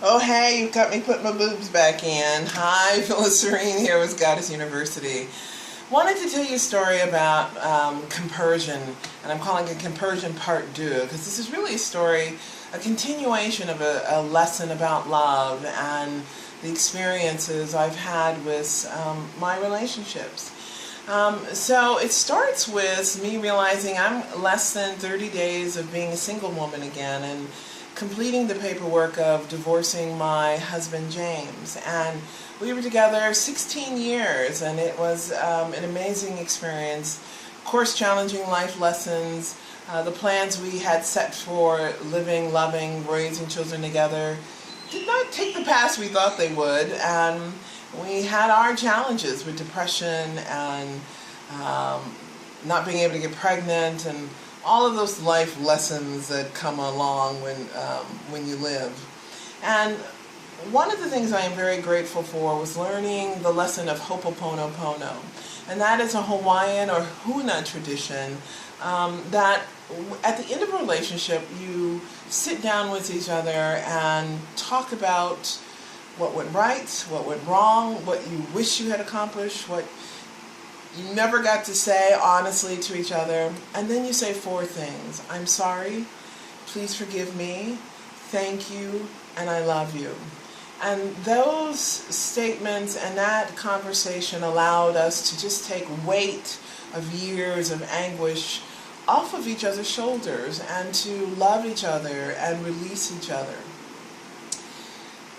Oh hey, you've got me putting my boobs back in. Hi, Phyllis Serene here with Goddess University. Wanted to tell you a story about compersion, and I'm calling it Compersion Part Deux, because this is really a story, a continuation of a lesson about love and the experiences I've had with my relationships. So it starts with me realizing I'm less than 30 days of being a single woman again and completing the paperwork of divorcing my husband James. And we were together 16 years, and it was an amazing experience. Of course, challenging life lessons, the plans we had set for living, loving, raising children together did not take the path we thought they would, and we had our challenges with depression and not being able to get pregnant and all of those life lessons that come along when you live. And one of the things I am very grateful for was learning the lesson of Ho'oponopono. And that is a Hawaiian or Huna tradition that at the end of a relationship you sit down with each other and talk about what went right, what went wrong, what you wish you had accomplished, what you never got to say honestly to each other, and then you say 4 things. I'm sorry, please forgive me, thank you, and I love you. And those statements and that conversation allowed us to just take weight of years of anguish off of each other's shoulders and to love each other and release each other.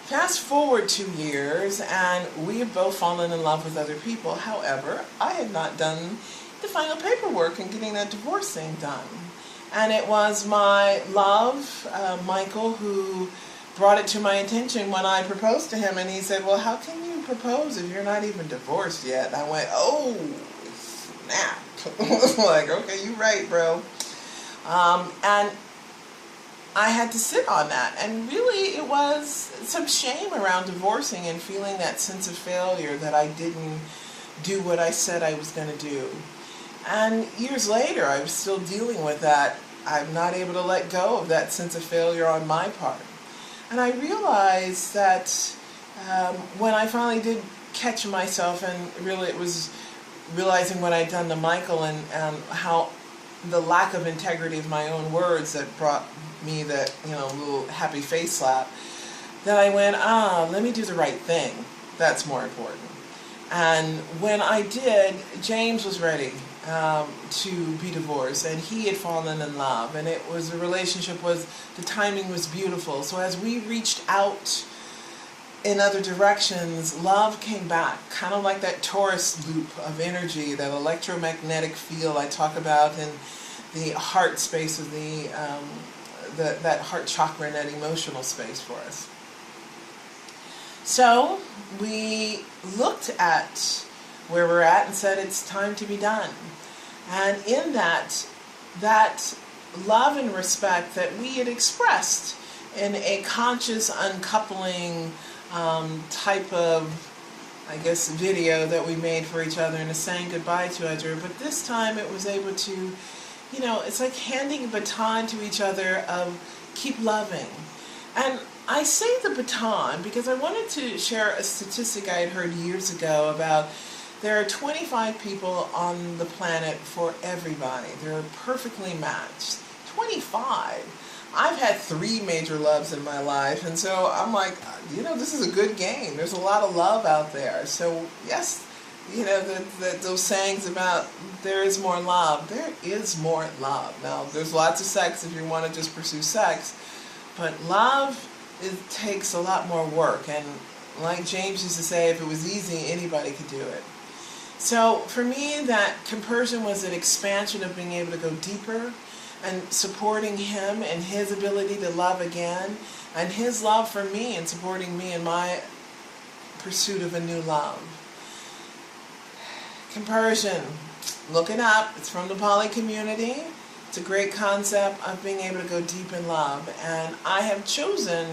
Fast forward 2 years, and we have both fallen in love with other people. However, I had not done the final paperwork and getting that divorce thing done. And it was my love, Michael, who brought it to my attention when I proposed to him. And he said, well, how can you propose if you're not even divorced yet? And I went, oh, snap. I was like, okay, you're right, bro. And I had to sit on that, and really it was some shame around divorcing and feeling that sense of failure that I didn't do what I said I was going to do. And years later I was still dealing with that. I'm not able to let go of that sense of failure on my part. And I realized that when I finally did catch myself, and really it was realizing what I'd done to Michael and how the lack of integrity of my own words that brought me that, little happy face slap, that I went, let me do the right thing. That's more important. And when I did, James was ready to be divorced, and he had fallen in love, and the timing was beautiful. So as we reached out in other directions, love came back, kind of like that torus loop of energy, that electromagnetic field I talk about in the heart space of that heart chakra and that emotional space for us. So we looked at where we're at and said it's time to be done. And in that love and respect that we had expressed in a conscious uncoupling type of, I guess, video that we made for each other and a saying goodbye to each other, but this time it was able to, it's like handing a baton to each other of keep loving. And I say the baton because I wanted to share a statistic I had heard years ago about there are 25 people on the planet for everybody. They're perfectly matched. 25. I've had 3 major loves in my life, and so I'm like, this is a good game. There's a lot of love out there. So yes, those sayings about there is more love. There is more love. Now, there's lots of sex if you want to just pursue sex, but love, it takes a lot more work. And like James used to say, if it was easy, anybody could do it. So for me, that compersion was an expansion of being able to go deeper and supporting him and his ability to love again, and his love for me and supporting me in my pursuit of a new love. Compersion, look it up. It's from the poly community. It's a great concept of being able to go deep in love. And I have chosen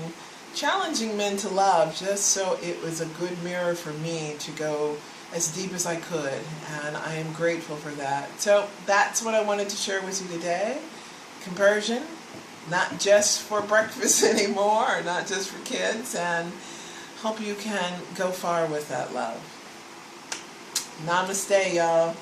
challenging men to love just so it was a good mirror for me to go as deep as I could. And I am grateful for that. So that's what I wanted to share with you today. Compersion, not just for breakfast anymore, or not just for kids, and hope you can go far with that love. Namaste, y'all.